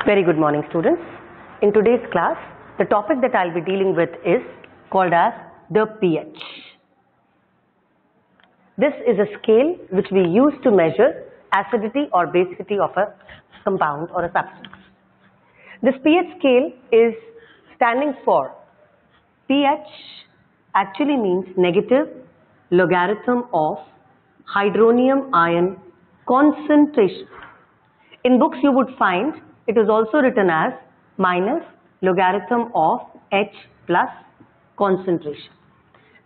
Very good morning, students. In today's class, the topic that I'll be dealing with is called as the pH. This is a scale which we use to measure acidity or basicity of a compound or a substance. This pH scale is standing for pH actually means negative logarithm of hydronium ion concentration. In books you would find it is also written as minus logarithm of H plus concentration.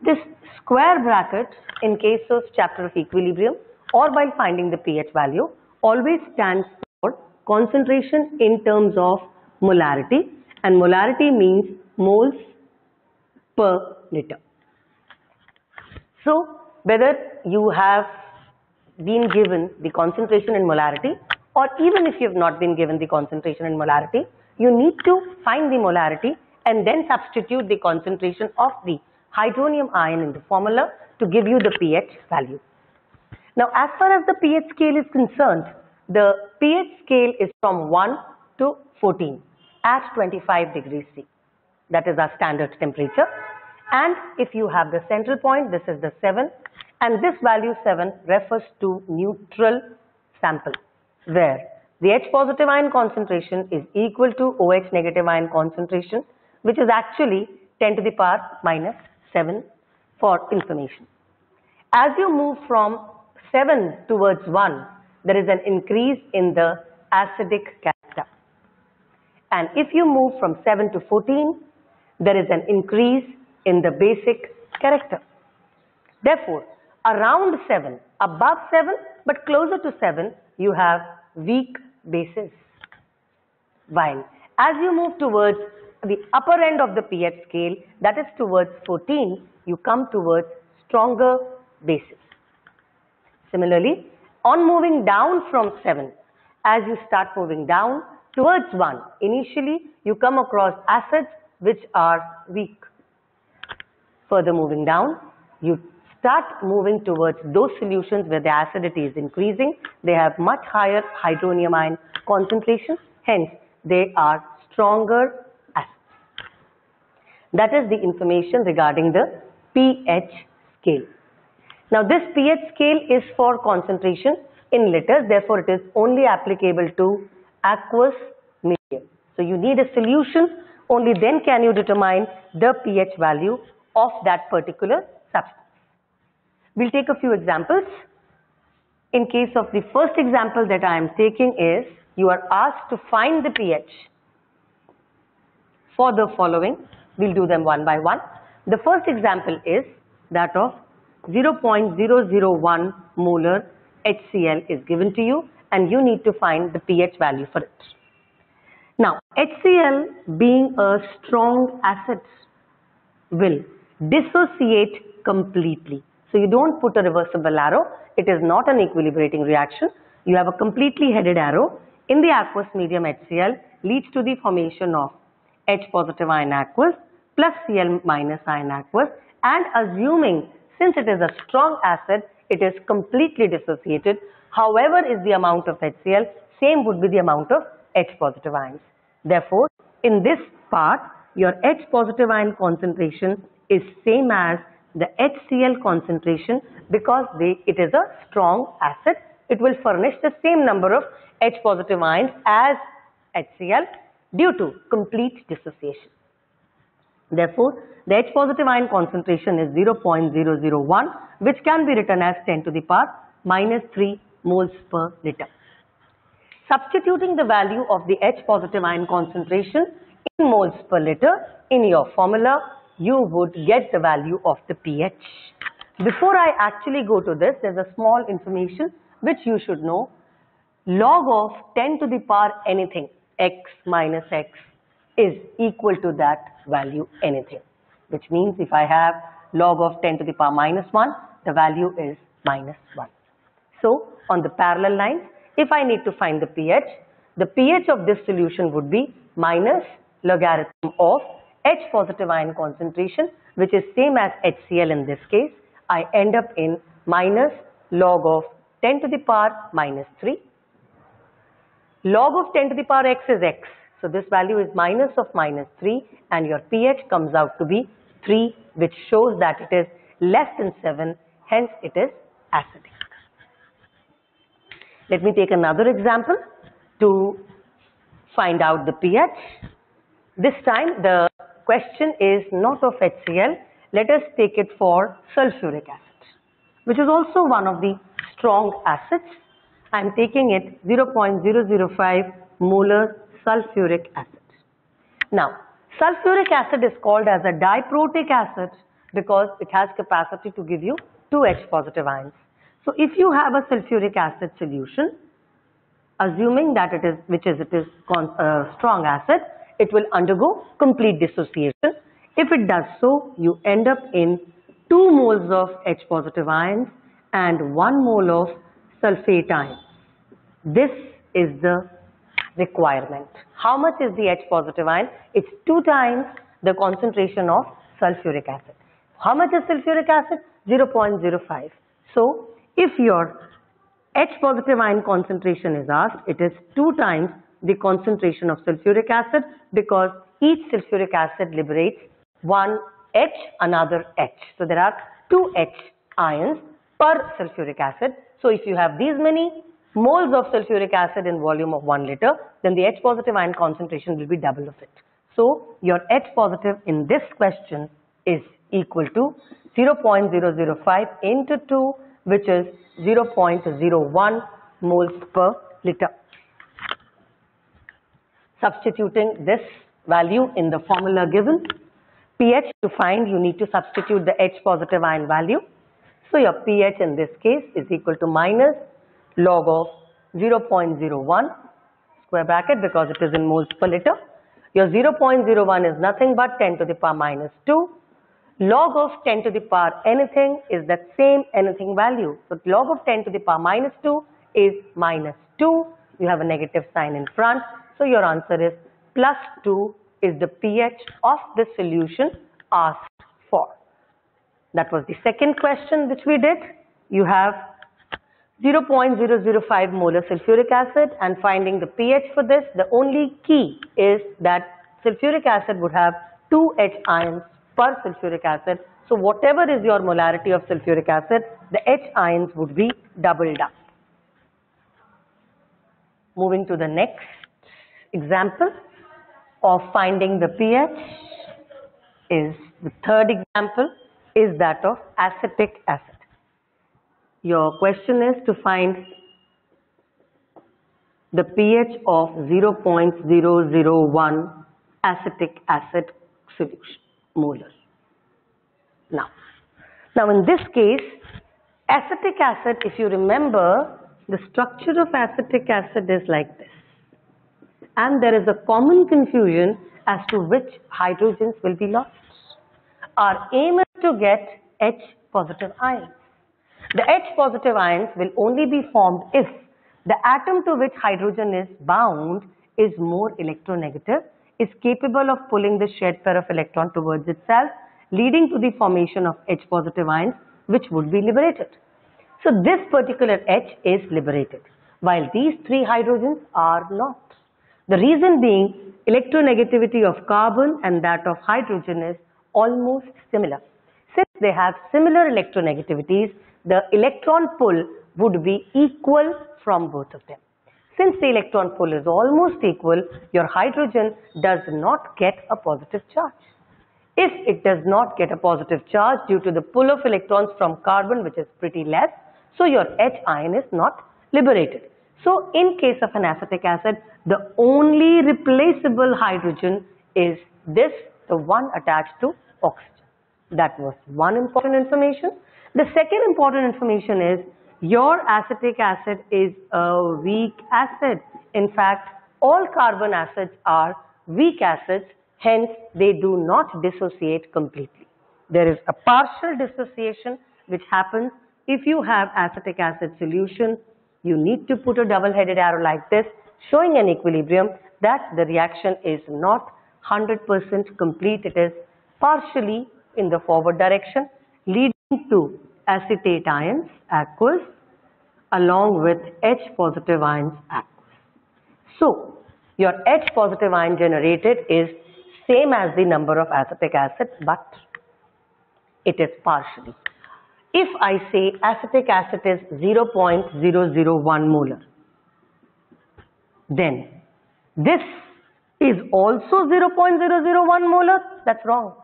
This square bracket in case of chapter of equilibrium or while finding the pH value always stands for concentration in terms of molarity, and molarity means moles per liter. So whether you have been given the concentration in molarity or even if you have not been given the concentration in molarity, you need to find the molarity and then substitute the concentration of the hydronium ion in the formula to give you the pH value. Now as far as the pH scale is concerned, the pH scale is from 1 to 14 at 25 degrees C. That is our standard temperature. And if you have the central point, this is the 7, and this value 7 refers to neutral sample, where the H positive ion concentration is equal to OH negative ion concentration, which is actually 10 to the power minus 7 for information. As you move from 7 towards 1, there is an increase in the acidic character. And if you move from 7 to 14, there is an increase in the basic character. Therefore, around 7, above 7, but closer to 7, you have weak bases. While as you move towards the upper end of the pH scale, that is towards 14, you come towards stronger bases. Similarly, on moving down from 7, as you start moving down towards 1, initially you come across acids which are weak. Further moving down, you start moving towards those solutions where the acidity is increasing. They have much higher hydronium ion concentration, hence they are stronger acids. That is the information regarding the pH scale. Now this pH scale is for concentration in liters, therefore it is only applicable to aqueous medium. So you need a solution, only then can you determine the pH value of that particular substance. We'll take a few examples. In case of the first example that I am taking is, you are asked to find the pH for the following. We'll do them one by one. The first example is that of 0.001 molar HCl is given to you and you need to find the pH value for it. Now, HCl being a strong acid will dissociate completely. So you don't put a reversible arrow. It is not an equilibrating reaction. You have a completely headed arrow. In the aqueous medium, HCl leads to the formation of H positive ion aqueous plus Cl minus ion aqueous, and assuming since it is a strong acid, it is completely dissociated. However is the amount of HCl, same would be the amount of H positive ions. Therefore, in this part, your H positive ion concentration is same as the HCl concentration because it is a strong acid. It will furnish the same number of H positive ions as HCl due to complete dissociation. Therefore, the H positive ion concentration is 0.001, which can be written as 10 to the power minus 3 moles per liter. Substituting the value of the H positive ion concentration in moles per liter in your formula, you would get the value of the pH. Before I actually go to this, there is a small information which you should know. Log of 10 to the power anything, x minus x, is equal to that value anything. Which means if I have log of 10 to the power minus 1, the value is minus 1. So on the parallel lines, if I need to find the pH of this solution would be minus logarithm of H positive ion concentration, which is same as HCl in this case. I end up in minus log of 10 to the power minus 3 Log of 10 to the power x is x. So this value is minus of minus 3 and your pH comes out to be 3, which shows that it is less than 7, hence it is acidic. Let me take another example to find out the pH. This time the question is not of HCl. Let us take it for sulfuric acid, which is also one of the strong acids. I am taking it 0.005 molar sulfuric acid. Now, sulfuric acid is called as a diprotic acid because it has capacity to give you 2 H positive ions. So if you have a sulfuric acid solution, assuming that it is strong acid, it will undergo complete dissociation. If it does so, you end up in 2 moles of H positive ions and 1 mole of sulfate ions. This is the requirement. How much is the H positive ion? It's 2 times the concentration of sulfuric acid. How much is sulfuric acid? 0.05. So, if your H positive ion concentration is asked, it is 2 times the concentration of sulfuric acid because each sulfuric acid liberates one H, another H. So, there are 2 H ions per sulfuric acid. So, if you have these many moles of sulfuric acid in volume of 1 liter, then the H positive ion concentration will be double of it. So, your H positive in this question is equal to 0.005 into 2, which is 0.01 moles per liter. Substituting this value in the formula given, pH to find, you need to substitute the H positive ion value. So, your pH in this case is equal to minus log of 0.01 square bracket because it is in moles per liter. Your 0.01 is nothing but 10 to the power minus 2. Log of 10 to the power anything is that same anything value. So, log of 10 to the power minus 2 is minus 2. You have a negative sign in front. So, your answer is plus 2 is the pH of the solution asked for. That was the second question which we did. You have 0.005 molar sulfuric acid and finding the pH for this, the only key is that sulfuric acid would have 2 H ions per sulfuric acid. So, whatever is your molarity of sulfuric acid, the H ions would be doubled up. Moving to the next example of finding the pH is the third example is that of acetic acid. Your question is to find the pH of 0.001 acetic acid solution, molar. Now in this case, acetic acid, if you remember, the structure of acetic acid is like this. And there is a common confusion as to which hydrogens will be lost. Our aim is to get H positive ions. The H positive ions will only be formed if the atom to which hydrogen is bound is more electronegative, is capable of pulling the shared pair of electron towards itself, leading to the formation of H positive ions which would be liberated. So this particular H is liberated, while these 3 hydrogens are not. The reason being, electronegativity of carbon and that of hydrogen is almost similar. Since they have similar electronegativities, the electron pull would be equal from both of them. Since the electron pull is almost equal, your hydrogen does not get a positive charge. If it does not get a positive charge due to the pull of electrons from carbon, which is pretty less, so your H ion is not liberated. So in case of an acetic acid, the only replaceable hydrogen is this, the one attached to oxygen. That was one important information. The second important information is your acetic acid is a weak acid. In fact, all carbon acids are weak acids, hence they do not dissociate completely. There is a partial dissociation which happens if you have acetic acid solution. You need to put a double-headed arrow like this, showing an equilibrium that the reaction is not 100% complete. It is partially in the forward direction, leading to acetate ions, aqueous, along with H positive ions, aqueous. So your H positive ion generated is same as the number of acetic acid, but it is partially. If I say acetic acid is 0.001 molar, then this is also 0.001 molar. That's wrong,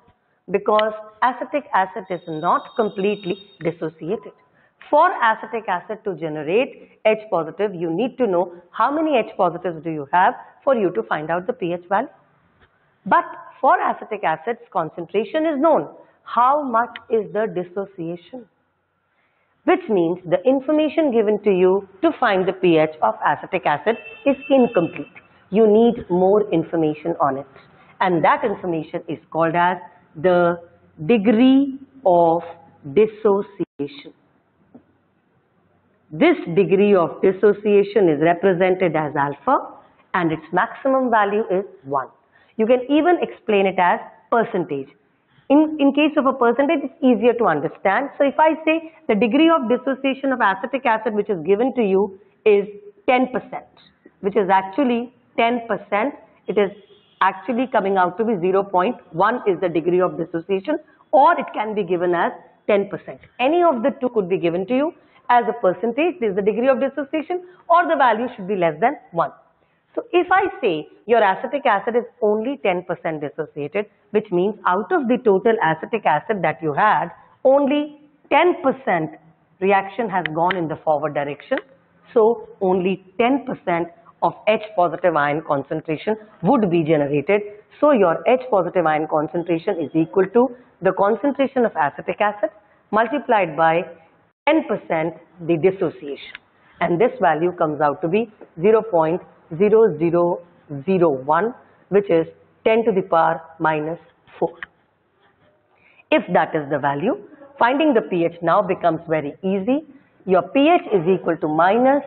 because acetic acid is not completely dissociated. For acetic acid to generate H positive, you need to know how many H positives do you have for you to find out the pH value. But for acetic acid's concentration is known. How much is the dissociation? Which means the information given to you to find the pH of acetic acid is incomplete. You need more information on it. And that information is called as the degree of dissociation. This degree of dissociation is represented as alpha, and its maximum value is 1. You can even explain it as percentage. In case of a percentage, it's easier to understand. So if I say the degree of dissociation of acetic acid which is given to you is 10%, which is actually 10%, it is actually coming out to be 0.1 is the degree of dissociation, or it can be given as 10%. Any of the two could be given to you as a percentage. This is the degree of dissociation, or the value should be less than 1. So if I say your acetic acid is only 10% dissociated, which means out of the total acetic acid that you had, only 10% reaction has gone in the forward direction. So only 10% of H positive ion concentration would be generated. So your H positive ion concentration is equal to the concentration of acetic acid multiplied by 10% the dissociation. And this value comes out to be 0.0001, which is 10 to the power minus 4. If that is the value, finding the pH now becomes very easy. Your pH is equal to minus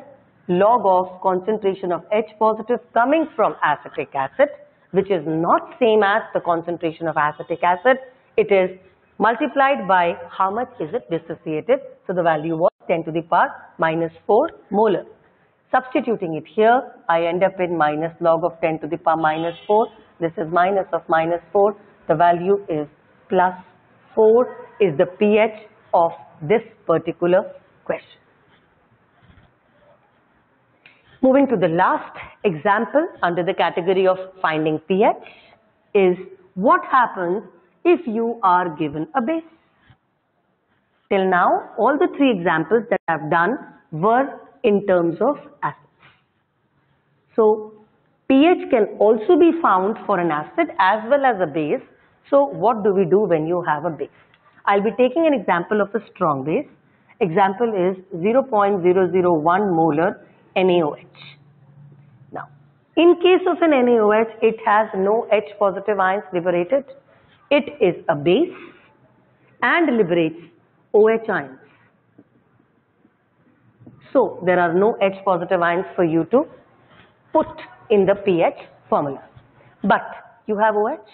log of concentration of H positive coming from acetic acid, which is not same as the concentration of acetic acid. It is multiplied by how much is it dissociated. So the value was 10 to the power minus 4 molar. Substituting it here, I end up in minus log of 10 to the power minus 4. This is minus of minus 4. The value is plus 4 is the pH of this particular question. Moving to the last example under the category of finding pH is what happens if you are given a base. Till now, all the three examples that I have done were in terms of acids. So pH can also be found for an acid as well as a base. So what do we do when you have a base? I'll be taking an example of a strong base. Example is 0.001 molar NaOH. Now, in case of an NaOH, it has no H positive ions liberated. It is a base and liberates OH ions. So there are no H positive ions for you to put in the pH formula. But you have OH.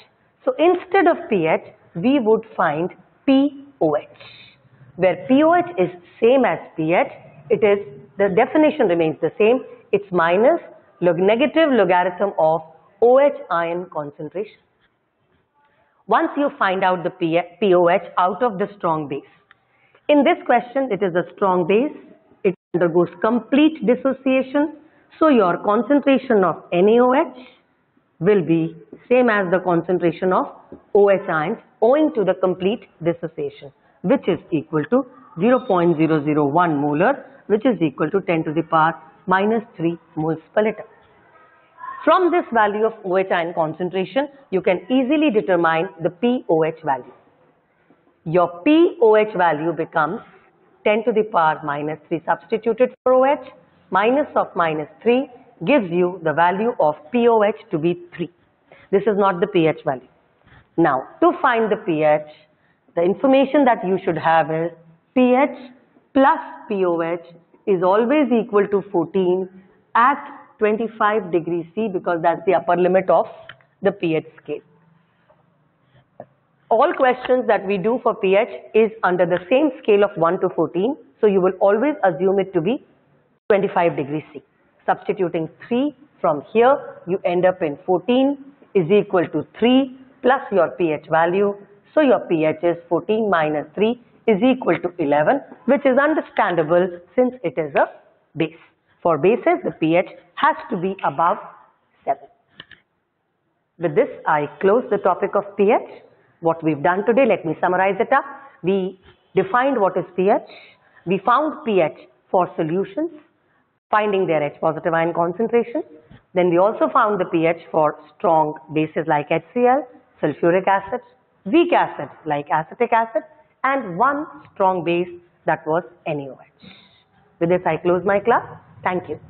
So instead of pH, we would find POH. Where POH is same as pH, it is, the definition remains the same. It's minus negative logarithm of OH ion concentration. Once you find out the POH out of the strong base. In this question, it is a strong base. It undergoes complete dissociation. So your concentration of NaOH will be same as the concentration of OH ions owing to the complete dissociation, which is equal to 0.001 molar, which is equal to 10 to the power minus 3 moles per liter. From this value of OH ion concentration, you can easily determine the POH value. Your POH value becomes 10 to the power minus 3 substituted for OH, minus of minus 3 gives you the value of POH to be 3. This is not the pH value. Now, to find the pH, the information that you should have is pH plus POH is always equal to 14 at 25 degrees C, because that's the upper limit of the pH scale. All questions that we do for pH is under the same scale of 1 to 14. So you will always assume it to be 25 degrees C. Substituting 3, From here, you end up in 14 is equal to 3 plus your pH value. So your pH is 14 minus 3 is equal to 11, which is understandable since it is a base. For bases, the pH has to be above 7. With this, I close the topic of pH. What we've done today, let me summarize it up. We defined what is pH. We found pH for solutions, finding their H positive ion concentration. Then we also found the pH for strong bases like HCl, sulfuric acid, weak acids like acetic acid, and one strong base that was NaOH. With this, I close my class. Thank you.